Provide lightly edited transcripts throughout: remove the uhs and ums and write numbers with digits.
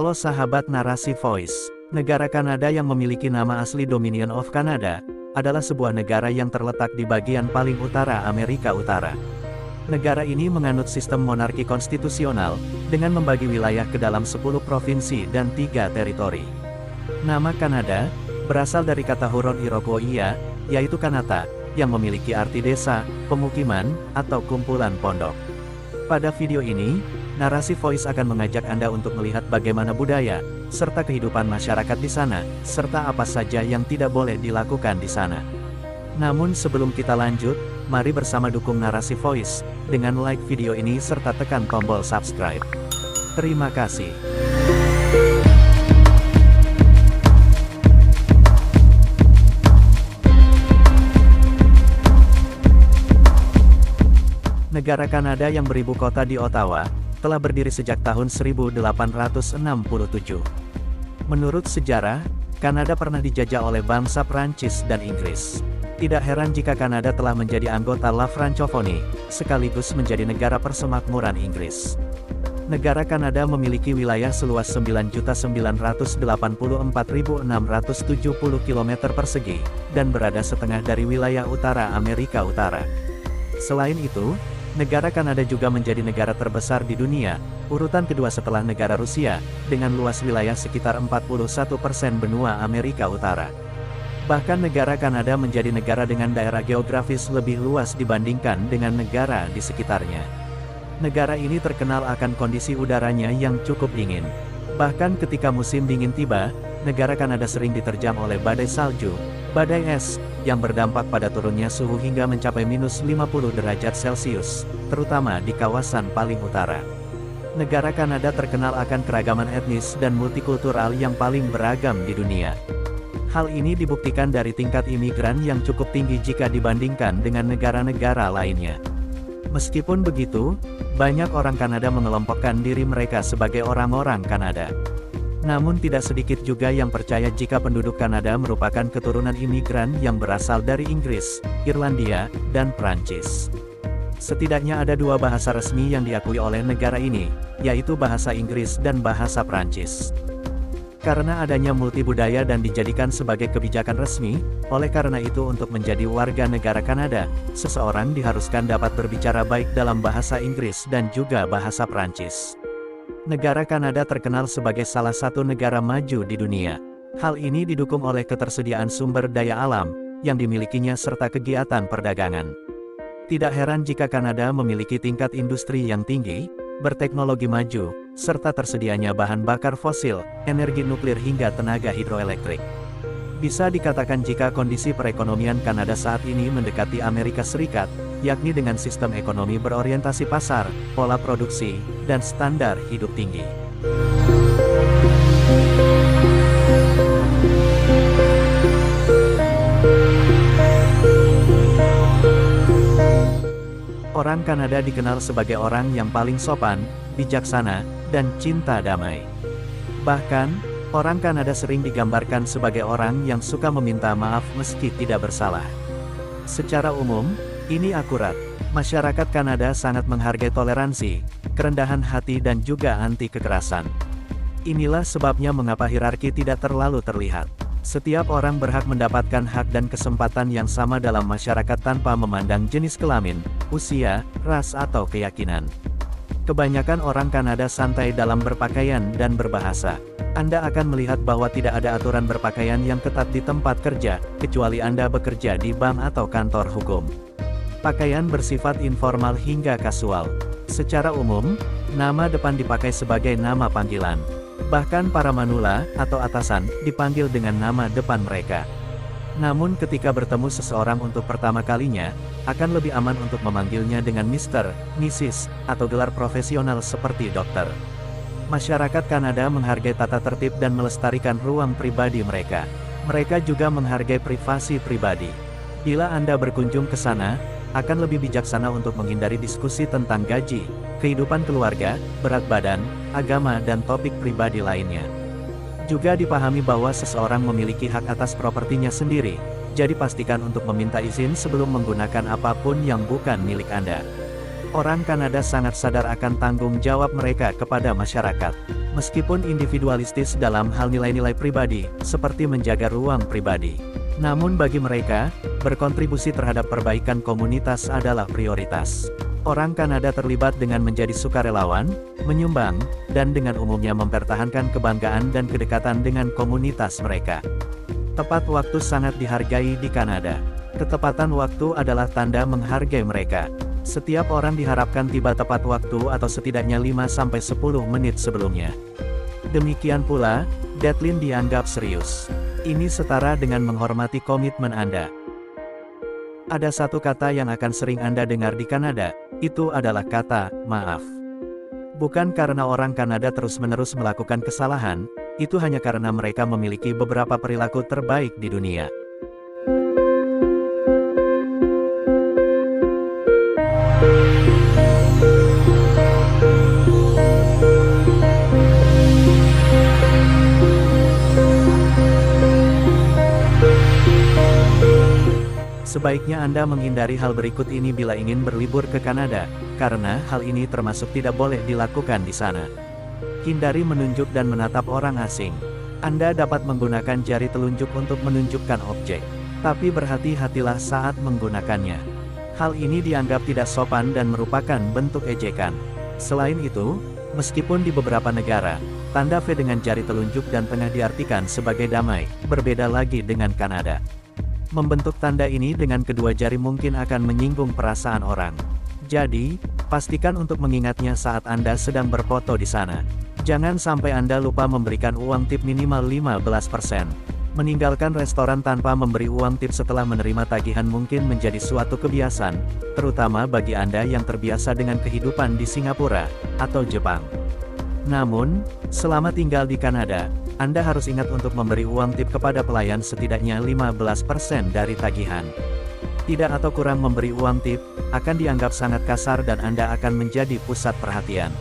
Halo sahabat Narasi Voice. Negara Kanada yang memiliki nama asli Dominion of Canada, adalah sebuah negara yang terletak di bagian paling utara Amerika Utara. Negara ini menganut sistem monarki konstitusional, dengan membagi wilayah ke dalam 10 provinsi dan 3 teritori. Nama Kanada, berasal dari kata Huron Iroquois, yaitu Kanata, yang memiliki arti desa, pemukiman, atau kumpulan pondok. Pada video ini, Narasi Voice akan mengajak Anda untuk melihat bagaimana budaya, serta kehidupan masyarakat di sana, serta apa saja yang tidak boleh dilakukan di sana. Namun sebelum kita lanjut, mari bersama dukung Narasi Voice, dengan like video ini serta tekan tombol subscribe. Terima kasih. Negara Kanada yang beribu kota di Ottawa, telah berdiri sejak tahun 1867. Menurut sejarah, Kanada pernah dijajah oleh bangsa Prancis dan Inggris. Tidak heran jika Kanada telah menjadi anggota La Francophonie, sekaligus menjadi negara persemakmuran Inggris. Negara Kanada memiliki wilayah seluas 9.984.670 km persegi, dan berada setengah dari wilayah utara Amerika Utara. Selain itu, negara Kanada juga menjadi negara terbesar di dunia, urutan kedua setelah negara Rusia, dengan luas wilayah sekitar 41% benua Amerika Utara. Bahkan negara Kanada menjadi negara dengan daerah geografis lebih luas dibandingkan dengan negara di sekitarnya. Negara ini terkenal akan kondisi udaranya yang cukup dingin. Bahkan ketika musim dingin tiba, negara Kanada sering diterjang oleh badai salju, badai es, yang berdampak pada turunnya suhu hingga mencapai minus 50 derajat Celcius, terutama di kawasan paling utara. Negara Kanada terkenal akan keragaman etnis dan multikultural yang paling beragam di dunia. Hal ini dibuktikan dari tingkat imigran yang cukup tinggi jika dibandingkan dengan negara-negara lainnya. Meskipun begitu, banyak orang Kanada mengelompokkan diri mereka sebagai orang-orang Kanada. Namun tidak sedikit juga yang percaya jika penduduk Kanada merupakan keturunan imigran yang berasal dari Inggris, Irlandia, dan Prancis. Setidaknya ada dua bahasa resmi yang diakui oleh negara ini, yaitu bahasa Inggris dan bahasa Prancis. Karena adanya multibudaya dan dijadikan sebagai kebijakan resmi, oleh karena itu untuk menjadi warga negara Kanada, seseorang diharuskan dapat berbicara baik dalam bahasa Inggris dan juga bahasa Prancis. Negara Kanada terkenal sebagai salah satu negara maju di dunia. Hal ini didukung oleh ketersediaan sumber daya alam, yang dimilikinya serta kegiatan perdagangan. Tidak heran jika Kanada memiliki tingkat industri yang tinggi, berteknologi maju, serta tersedianya bahan bakar fosil, energi nuklir hingga tenaga hidroelektrik. Bisa dikatakan jika kondisi perekonomian Kanada saat ini mendekati Amerika Serikat, yakni dengan sistem ekonomi berorientasi pasar, pola produksi, dan standar hidup tinggi. Orang Kanada dikenal sebagai orang yang paling sopan, bijaksana, dan cinta damai. Bahkan, orang Kanada sering digambarkan sebagai orang yang suka meminta maaf meski tidak bersalah. Secara umum, ini akurat. Masyarakat Kanada sangat menghargai toleransi, kerendahan hati dan juga anti kekerasan. Inilah sebabnya mengapa hierarki tidak terlalu terlihat. Setiap orang berhak mendapatkan hak dan kesempatan yang sama dalam masyarakat tanpa memandang jenis kelamin, usia, ras atau keyakinan. Kebanyakan orang Kanada santai dalam berpakaian dan berbahasa. Anda akan melihat bahwa tidak ada aturan berpakaian yang ketat di tempat kerja, kecuali Anda bekerja di bank atau kantor hukum. Pakaian bersifat informal hingga kasual. Secara umum, nama depan dipakai sebagai nama panggilan. Bahkan para manula, atau atasan, dipanggil dengan nama depan mereka. Namun ketika bertemu seseorang untuk pertama kalinya, akan lebih aman untuk memanggilnya dengan Mr., Mrs., atau gelar profesional seperti dokter. Masyarakat Kanada menghargai tata tertib dan melestarikan ruang pribadi mereka. Mereka juga menghargai privasi pribadi. Bila Anda berkunjung ke sana, akan lebih bijaksana untuk menghindari diskusi tentang gaji, kehidupan keluarga, berat badan, agama dan topik pribadi lainnya. Juga dipahami bahwa seseorang memiliki hak atas propertinya sendiri, jadi pastikan untuk meminta izin sebelum menggunakan apapun yang bukan milik Anda. Orang Kanada sangat sadar akan tanggung jawab mereka kepada masyarakat. Meskipun individualistis dalam hal nilai-nilai pribadi, seperti menjaga ruang pribadi. Namun bagi mereka, berkontribusi terhadap perbaikan komunitas adalah prioritas. Orang Kanada terlibat dengan menjadi sukarelawan, menyumbang, dan dengan umumnya mempertahankan kebanggaan dan kedekatan dengan komunitas mereka. Tepat waktu sangat dihargai di Kanada. Ketepatan waktu adalah tanda menghargai mereka. Setiap orang diharapkan tiba tepat waktu atau setidaknya 5-10 menit sebelumnya. Demikian pula, deadline dianggap serius. Ini setara dengan menghormati komitmen Anda. Ada satu kata yang akan sering Anda dengar di Kanada, itu adalah kata maaf. Bukan karena orang Kanada terus-menerus melakukan kesalahan, itu hanya karena mereka memiliki beberapa perilaku terbaik di dunia. Sebaiknya Anda menghindari hal berikut ini bila ingin berlibur ke Kanada, karena hal ini termasuk tidak boleh dilakukan di sana. Hindari menunjuk dan menatap orang asing. Anda dapat menggunakan jari telunjuk untuk menunjukkan objek, tapi berhati-hatilah saat menggunakannya. Hal ini dianggap tidak sopan dan merupakan bentuk ejekan. Selain itu, meskipun di beberapa negara, tanda V dengan jari telunjuk dan tengah diartikan sebagai damai, berbeda lagi dengan Kanada. Membentuk tanda ini dengan kedua jari mungkin akan menyinggung perasaan orang. Jadi, pastikan untuk mengingatnya saat Anda sedang berfoto di sana. Jangan sampai Anda lupa memberikan uang tip minimal 15%. Meninggalkan restoran tanpa memberi uang tip setelah menerima tagihan mungkin menjadi suatu kebiasaan, terutama bagi Anda yang terbiasa dengan kehidupan di Singapura atau Jepang. Namun, selama tinggal di Kanada, Anda harus ingat untuk memberi uang tip kepada pelayan setidaknya 15% dari tagihan. Tidak atau kurang memberi uang tip, akan dianggap sangat kasar dan Anda akan menjadi pusat perhatian.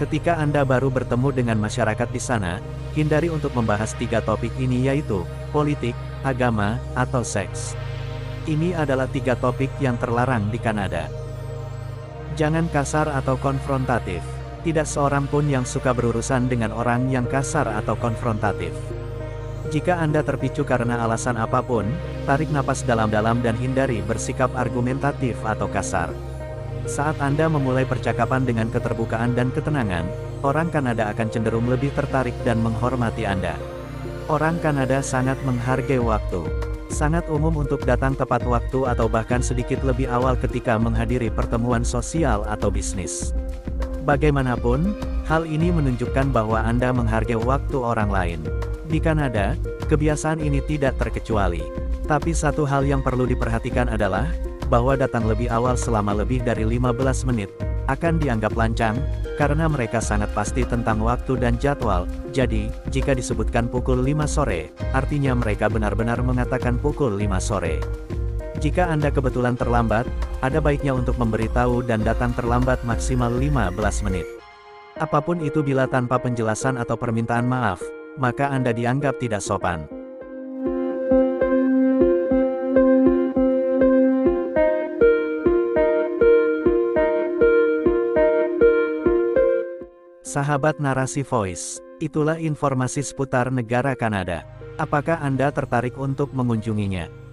Ketika Anda baru bertemu dengan masyarakat di sana, hindari untuk membahas 3 topik ini yaitu, politik, agama, atau seks. Ini adalah 3 topik yang terlarang di Kanada. Jangan kasar atau konfrontatif. Tidak seorang pun yang suka berurusan dengan orang yang kasar atau konfrontatif. Jika Anda terpicu karena alasan apapun, tarik napas dalam-dalam dan hindari bersikap argumentatif atau kasar. Saat Anda memulai percakapan dengan keterbukaan dan ketenangan, orang Kanada akan cenderung lebih tertarik dan menghormati Anda. Orang Kanada sangat menghargai waktu. Sangat umum untuk datang tepat waktu atau bahkan sedikit lebih awal ketika menghadiri pertemuan sosial atau bisnis. Bagaimanapun, hal ini menunjukkan bahwa Anda menghargai waktu orang lain. Di Kanada, kebiasaan ini tidak terkecuali. Tapi satu hal yang perlu diperhatikan adalah, bahwa datang lebih awal selama lebih dari 15 menit, akan dianggap lancang, karena mereka sangat pasti tentang waktu dan jadwal. Jadi, jika disebutkan pukul 5 sore, artinya mereka benar-benar mengatakan pukul 5 sore. Jika Anda kebetulan terlambat, ada baiknya untuk memberitahu dan datang terlambat maksimal 15 menit. Apapun itu bila tanpa penjelasan atau permintaan maaf, maka Anda dianggap tidak sopan. Sahabat Narasi Voice, itulah informasi seputar negara Kanada. Apakah Anda tertarik untuk mengunjunginya?